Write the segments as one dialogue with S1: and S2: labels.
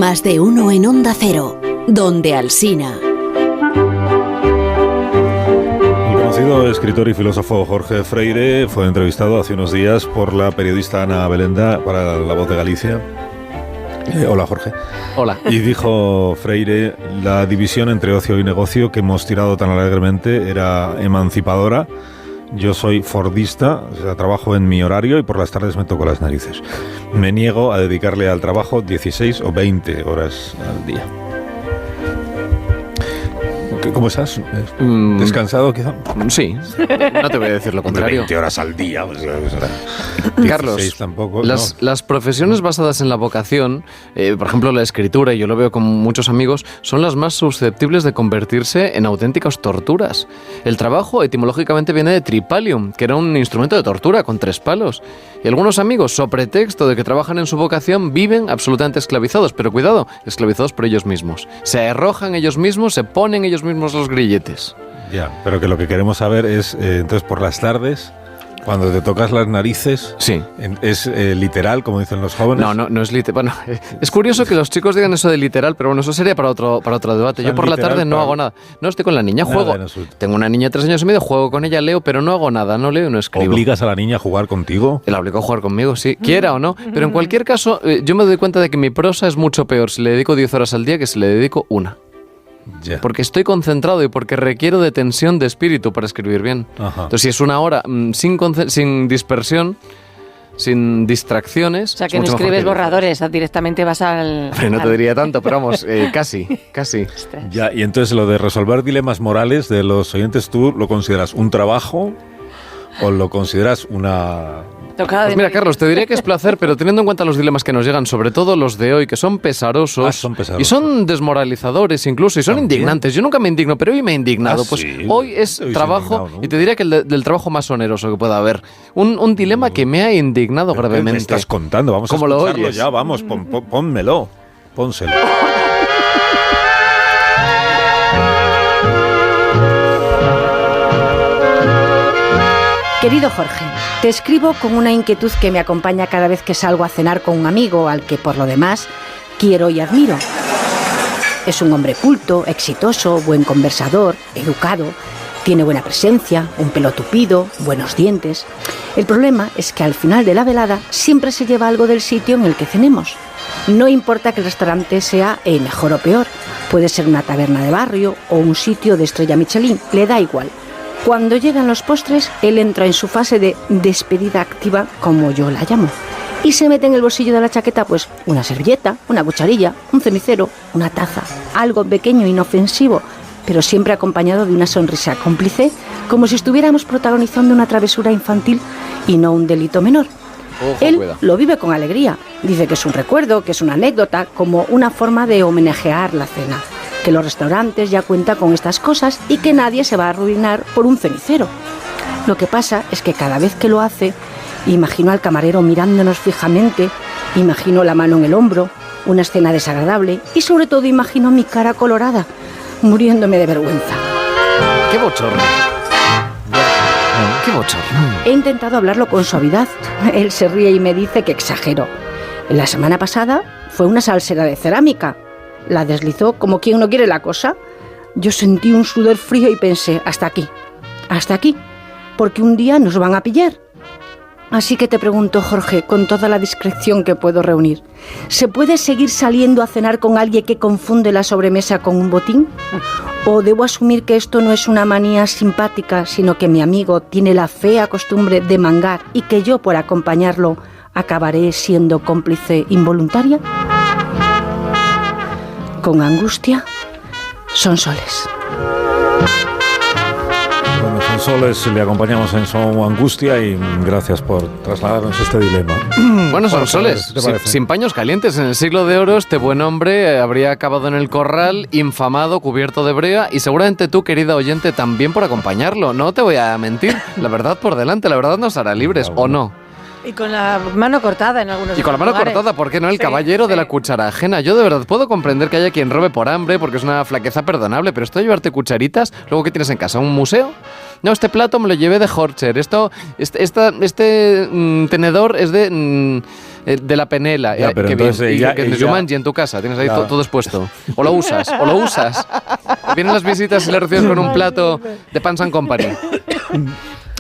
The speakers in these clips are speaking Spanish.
S1: Más de uno en Onda Cero, donde Alsina.
S2: El conocido escritor y filósofo Jorge Freire fue entrevistado hace unos días por la periodista Ana Belenda para La Voz de Galicia. Hola, Jorge.
S3: Hola.
S2: Y dijo Freire, la división entre ocio y negocio que hemos tirado tan alegremente era emancipadora. Yo soy fordista, o sea, trabajo en mi horario y por las tardes me toco las narices. Me niego a dedicarle al trabajo 16 o 20 horas al día. ¿Cómo estás? ¿Descansado quizá?
S3: Sí, no te voy a decir lo contrario.
S2: 20 horas al día. Pues,
S3: Carlos,
S2: tampoco,
S3: las profesiones basadas en la vocación, por ejemplo la escritura, y yo lo veo con muchos amigos, son las más susceptibles de convertirse en auténticas torturas. El trabajo etimológicamente viene de tripalium, que era un instrumento de tortura con 3 palos. Y algunos amigos, so pretexto de que trabajan en su vocación, viven absolutamente esclavizados, pero cuidado, esclavizados por ellos mismos. Se arrojan ellos mismos, se ponen ellos mismos los grilletes.
S2: Ya, pero que lo que queremos saber es, entonces por las tardes, cuando te tocas las narices,
S3: sí.
S2: ¿Es literal, como dicen los jóvenes?
S3: No es literal. Bueno, es curioso que los chicos digan eso de literal, pero bueno, eso sería para otro debate. Yo por la tarde no hago nada. No, estoy con la niña, juego. Tengo una niña de 3 años y medio, juego con ella, leo, pero no hago nada, no leo y no escribo.
S2: ¿Obligas a la niña a jugar contigo?
S3: La obligo a jugar conmigo, sí, quiera o no. Pero en cualquier caso, yo me doy cuenta de que mi prosa es mucho peor si le dedico 10 horas al día que si le dedico 1.
S2: Yeah.
S3: Porque estoy concentrado y porque requiero de tensión de espíritu para escribir bien.
S2: Ajá.
S3: Entonces, si es 1 hora sin dispersión, sin distracciones...
S4: O sea, que no escribes borradores, directamente vas al...
S3: No te diría tanto, pero vamos, casi.
S2: Ya, y entonces lo de resolver dilemas morales de los oyentes, ¿tú lo consideras un trabajo o lo consideras una...
S3: Pues mira, Carlos, te diría que es placer, pero teniendo en cuenta los dilemas que nos llegan, sobre todo los de hoy, que son pesarosos, y son desmoralizadores incluso, y son indignantes. Yo nunca me indigno, pero hoy me he indignado. Pues sí. Hoy es trabajo, ¿no? Y te diría que del trabajo más oneroso que pueda haber. Un dilema que me ha indignado gravemente.
S2: ¿Qué me estás contando? Vamos a escucharlo ya, vamos, pónmelo, pónselo.
S5: Querido Jorge, te escribo con una inquietud que me acompaña cada vez que salgo a cenar con un amigo al que por lo demás quiero y admiro. Es un hombre culto, exitoso, buen conversador, educado, tiene buena presencia, un pelo tupido, buenos dientes. El problema es que al final de la velada siempre se lleva algo del sitio en el que cenemos. No importa que el restaurante sea mejor o peor, puede ser una taberna de barrio o un sitio de estrella Michelin, le da igual. Cuando llegan los postres, él entra en su fase de despedida activa, como yo la llamo, y se mete en el bolsillo de la chaqueta pues una servilleta, una cucharilla, un cenicero, una taza, algo pequeño e inofensivo, pero siempre acompañado de una sonrisa cómplice, como si estuviéramos protagonizando una travesura infantil y no un delito menor. Él lo vive con alegría, dice que es un recuerdo, que es una anécdota, como una forma de homenajear la cena, que los restaurantes ya cuentan con estas cosas y que nadie se va a arruinar por un cenicero. Lo que pasa es que cada vez que lo hace, imagino al camarero mirándonos fijamente, imagino la mano en el hombro, una escena desagradable y sobre todo imagino mi cara colorada, muriéndome de vergüenza.
S3: ¡Qué bochorno! ¡Qué bochorno!
S5: He intentado hablarlo con suavidad. Él se ríe y me dice que exagero. La semana pasada fue una salsera de cerámica. La deslizó como quien no quiere la cosa. Yo sentí un sudor frío y pensé, hasta aquí, porque un día nos van a pillar. Así que te pregunto, Jorge, con toda la discreción que puedo reunir, ¿se puede seguir saliendo a cenar con alguien que confunde la sobremesa con un botín? ¿O debo asumir que esto no es una manía simpática, sino que mi amigo tiene la fea costumbre de mangar y que yo, por acompañarlo, acabaré siendo cómplice involuntaria? Con angustia, Sonsoles.
S2: Bueno, Sonsoles, le acompañamos en su angustia y gracias por trasladarnos este dilema.
S3: Bueno, Sonsoles, sin paños calientes, en el siglo de oro este buen hombre habría acabado en el corral, infamado, cubierto de brea, y seguramente tú, querida oyente, también por acompañarlo. No te voy a mentir, la verdad por delante, la verdad nos hará libres, ¿o no?
S4: Y con la mano cortada en algunos lugares.
S3: Y con la mano cortada, ¿por qué no? El caballero de la cuchara ajena. Yo de verdad puedo comprender que haya quien robe por hambre, porque es una flaqueza perdonable, pero esto de llevarte cucharitas, luego ¿qué tienes en casa? ¿Un museo? No, este plato me lo llevé de Horcher. Este tenedor es de de la Penela.
S2: Ya, pero
S3: qué
S2: entonces
S3: bien.
S2: ella-
S3: Que en
S2: ella-
S3: Jumanji en tu casa, tienes ahí
S2: Ya.
S3: todo expuesto. O lo usas. Vienen las visitas y le recibes con un plato de Pans and Company.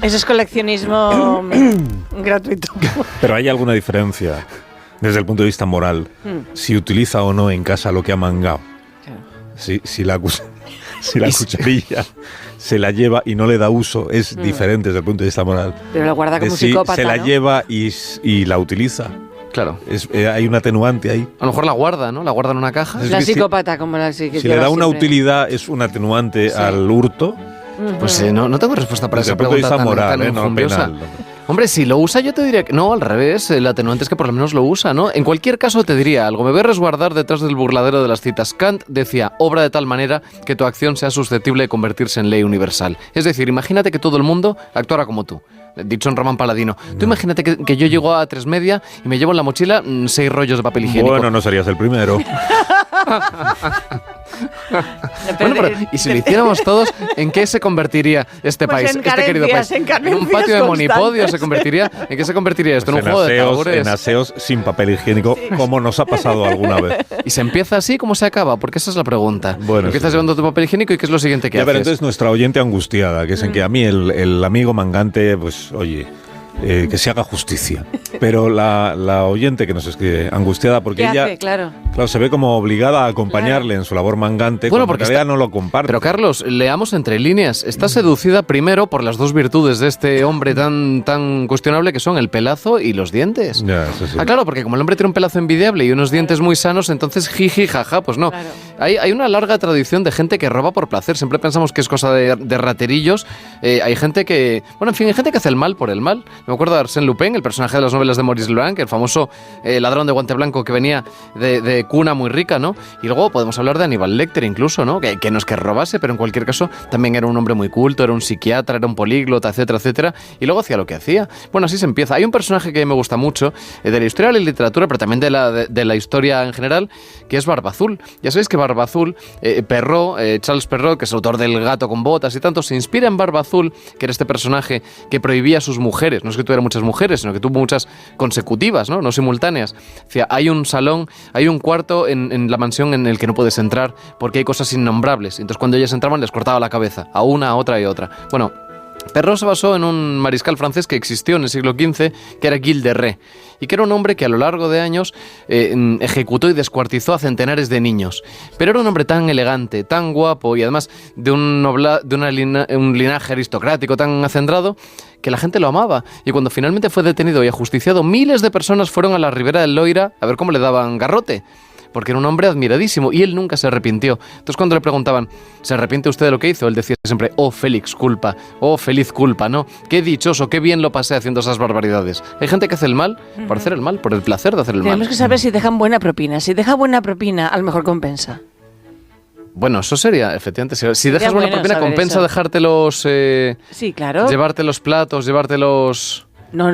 S4: Eso es coleccionismo gratuito.
S2: Pero hay alguna diferencia desde el punto de vista moral, si utiliza o no en casa lo que ha mangado. Si la cucharilla se la lleva y no le da uso, es diferente desde el punto de vista moral.
S4: Pero lo guarda como un
S2: Si
S4: psicópata,
S2: se la
S4: ¿no?
S2: lleva y la utiliza.
S3: Claro.
S2: Hay un atenuante ahí.
S3: A lo mejor la guarda, ¿no? La guarda en una caja.
S2: Es
S4: La
S2: que si-
S4: psicópata, como la que
S2: Si le
S4: lleva
S2: da una
S4: siempre.
S2: utilidad, es un atenuante al hurto.
S3: Pues no tengo respuesta para
S2: Desde
S3: esa
S2: el punto de
S3: pregunta
S2: vista
S3: tan,
S2: moral,
S3: tan
S2: no
S3: enjundiosa.
S2: penal.
S3: Hombre, si lo usa yo te diría que no, al revés, el atenuante es que por lo menos lo usa, ¿no? En cualquier caso te diría algo, me voy a resguardar detrás del burladero de las citas. Kant decía, obra de tal manera que tu acción sea susceptible de convertirse en ley universal. Es decir, imagínate que todo el mundo actuara como tú. Dicho en Román Paladino. Tú imagínate que yo llego a 3:30 y me llevo en la mochila 6 rollos de papel higiénico.
S2: Bueno, no serías el primero.
S3: Bueno, pero, y si lo hiciéramos todos, ¿en qué se convertiría este
S4: Pues
S3: país,
S4: en
S3: este querido país?
S4: carencias, en
S3: ¿En un patio de
S4: carencias
S3: monipodio
S4: constantes.
S3: se convertiría? ¿En qué se convertiría esto?
S2: Pues
S3: ¿En un juego de tambores?
S2: en aseos sin papel higiénico, como nos ha pasado alguna vez.
S3: ¿Y se empieza así? ¿Cómo se acaba? Porque esa es la pregunta.
S2: Bueno,
S3: Empiezas
S2: sí.
S3: llevando tu papel higiénico y ¿qué es lo siguiente que
S2: Ya, pero
S3: haces?
S2: entonces nuestra oyente angustiada, que es en que a mí el amigo mangante, pues oye, que se haga justicia. Pero la oyente que nos escribe, angustiada, porque
S4: ¿Qué
S2: ella
S4: hace? Claro.
S2: se ve como obligada a acompañarle en su labor mangante,
S3: Bueno,
S2: cuando
S3: porque
S2: en realidad no lo comparte.
S3: Pero Carlos, leamos entre líneas. Está seducida primero por las dos virtudes de este hombre tan cuestionable que son el pelazo y los dientes.
S2: Ya, eso sí.
S3: Ah, claro, porque como el hombre tiene un pelazo envidiable y unos dientes muy sanos, entonces jiji, jaja, pues no.
S4: Claro.
S3: Hay una larga tradición de gente que roba por placer. Siempre pensamos que es cosa de raterillos. Hay gente que... Bueno, en fin, hay gente que hace el mal por el mal. Me acuerdo de Arsène Lupin, el personaje de las novelas de Maurice Leblanc, el famoso ladrón de guante blanco que venía de cuna muy rica, ¿no? Y luego podemos hablar de Aníbal Lecter incluso, ¿no? Que no es que robase, pero en cualquier caso también era un hombre muy culto, era un psiquiatra, era un políglota, etcétera, etcétera. Y luego hacía lo que hacía. Bueno, así se empieza. Hay un personaje que me gusta mucho, de la historia de la literatura, pero también de la historia en general, que es Barba Azul. Ya sabéis que Barba Azul, Charles Perrault, que es el autor del Gato con botas y tanto, se inspira en Barba Azul, que era este personaje que prohibía a sus mujeres. No es que tuviera muchas mujeres, sino que tuvo muchas consecutivas, no simultáneas. Decía, hay un salón, hay un cuarto en la mansión en el que no puedes entrar porque hay cosas innombrables. Entonces cuando ellas entraban les cortaba la cabeza, a una, a otra y a otra. Bueno, Perrault se basó en un mariscal francés que existió en el siglo XV, que era Gilles de Rais, y que era un hombre que a lo largo de años ejecutó y descuartizó a centenares de niños. Pero era un hombre tan elegante, tan guapo y además de un linaje aristocrático tan acendrado que la gente lo amaba. Y cuando finalmente fue detenido y ajusticiado, miles de personas fueron a la ribera del Loira a ver cómo le daban garrote. Porque era un hombre admiradísimo y él nunca se arrepintió. Entonces cuando le preguntaban, ¿se arrepiente usted de lo que hizo? Él decía siempre, oh Félix culpa, oh feliz culpa, ¿no? Qué dichoso, qué bien lo pasé haciendo esas barbaridades. Hay gente que hace el mal por hacer el mal, por el placer de hacer el
S4: Tenemos
S3: mal.
S4: que saber si dejan buena propina. Si deja buena propina, a lo mejor compensa.
S3: Bueno, eso sería, efectivamente, si dejas buena
S4: bueno
S3: propina,
S4: saber
S3: compensa
S4: eso.
S3: dejarte los...
S4: Sí, claro.
S3: llevarte los platos, llevarte los...
S4: No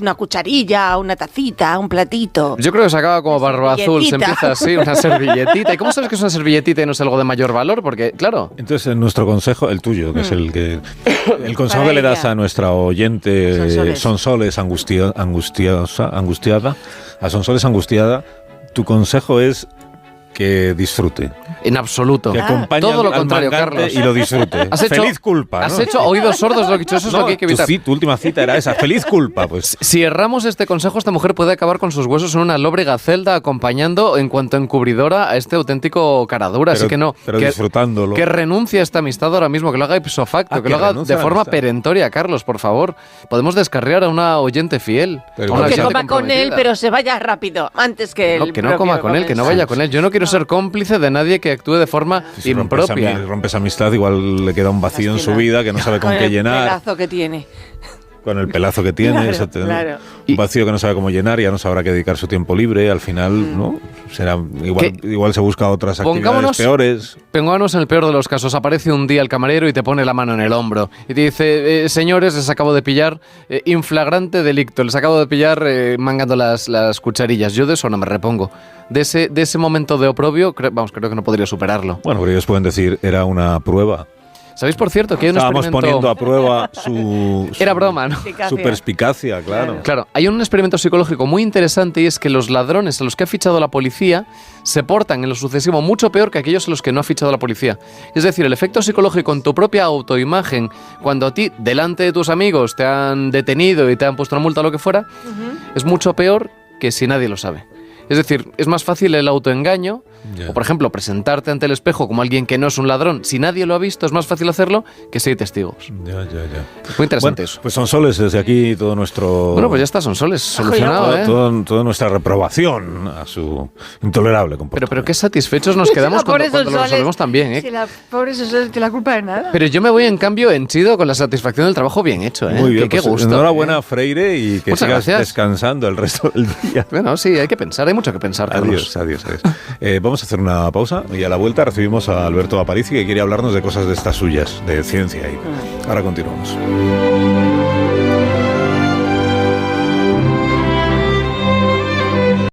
S4: una cucharilla, una tacita, un platito.
S3: Yo creo que se acaba como Barba Azul, se
S4: servilletita.
S3: empieza así, una servilletita. ¿Y cómo sabes que es una servilletita y no es algo de mayor valor? Porque, claro...
S2: Entonces, nuestro consejo, el tuyo, que es el consejo
S4: Para
S2: que le das
S4: ella.
S2: a nuestra oyente
S4: Sonsoles.
S2: Sonsoles angustiada, tu consejo es que disfrute,
S3: En absoluto.
S2: que acompañe
S3: Todo lo
S2: al
S3: contrario,
S2: mangante
S3: Carlos.
S2: y lo disfrute. Feliz culpa, ¿no?
S3: Has hecho oídos sordos de lo que he dicho. Eso es lo que hay que evitar.
S2: Tu última cita era esa, feliz culpa, pues.
S3: Si erramos este consejo, esta mujer puede acabar con sus huesos en una lóbrega celda acompañando en cuanto encubridora a este auténtico caradura. Así que no.
S2: Pero
S3: que,
S2: disfrutándolo.
S3: que renuncie a esta amistad ahora mismo, que lo haga ipso facto, que
S2: Que
S3: lo haga
S2: renuncie
S3: de
S2: a la
S3: forma
S2: amistad.
S3: perentoria, Carlos, por favor. Podemos descarriar a una oyente fiel.
S2: Pero
S3: a una
S2: no,
S4: Que
S3: oyente
S4: coma con él,
S3: comprometida.
S4: pero se vaya rápido, antes que él.
S3: Que no coma con él, que no vaya con él. Yo no quiero ser cómplice de nadie que actúe de forma
S2: Si rompes
S3: impropia.
S2: amistad, igual le queda un vacío en su vida que no sabe con qué llenar.
S4: el pedazo que tiene.
S2: Con el pelazo que tiene,
S4: Claro,
S2: exacto, ¿no?
S4: claro.
S2: Un vacío que no sabe cómo llenar, ya no sabrá qué dedicar su tiempo libre, al final, ¿no? Será igual se busca otras actividades peores.
S3: Pongámonos en el peor de los casos. Aparece un día el camarero y te pone la mano en el hombro y te dice, señores, les acabo de pillar inflagrante delicto, les acabo de pillar mangando las cucharillas. Yo de eso no me repongo. De ese momento de oprobio, creo que no podría superarlo.
S2: Bueno, pero ellos pueden decir, era una prueba.
S3: ¿Sabéis, por cierto, que hay un
S2: Estábamos
S3: experimento...
S2: poniendo a prueba su
S3: Era broma, ¿no?
S2: su perspicacia, claro.
S3: Claro, hay un experimento psicológico muy interesante y es que los ladrones a los que ha fichado la policía se portan en lo sucesivo mucho peor que aquellos a los que no ha fichado la policía. Es decir, el efecto psicológico en tu propia autoimagen, cuando a ti, delante de tus amigos, te han detenido y te han puesto una multa o lo que fuera, es mucho peor que si nadie lo sabe. Es decir, es más fácil el autoengaño, o por ejemplo, presentarte ante el espejo como alguien que no es un ladrón. Si nadie lo ha visto, es más fácil hacerlo que si hay testigos.
S2: Ya.
S3: Es muy interesante eso.
S2: Pues Sonsoles, desde aquí todo nuestro...
S3: Bueno, pues ya está, Sonsoles, solucionado, ¿eh?
S2: Toda nuestra reprobación a su intolerable comportamiento.
S3: Pero qué satisfechos nos quedamos cuando lo
S4: Sonsoles,
S3: resolvemos tan bien, ¿eh?
S4: Si la pobre Sonsoles no tiene la culpa de nada.
S3: Pero yo me voy, en cambio, henchido con la satisfacción del trabajo bien hecho, ¿eh?
S2: Muy bien,
S3: Qué
S2: pues
S3: gusto.
S2: enhorabuena, Freire, y que
S3: Muchas
S2: sigas
S3: gracias.
S2: descansando el resto del día.
S3: Bueno, sí, hay que pensar, hay mucho que pensar, Carlos.
S2: Adiós. Vamos a hacer una pausa y a la vuelta recibimos a Alberto Aparici, que quiere hablarnos de cosas de estas suyas, de ciencia. Y ahora continuamos.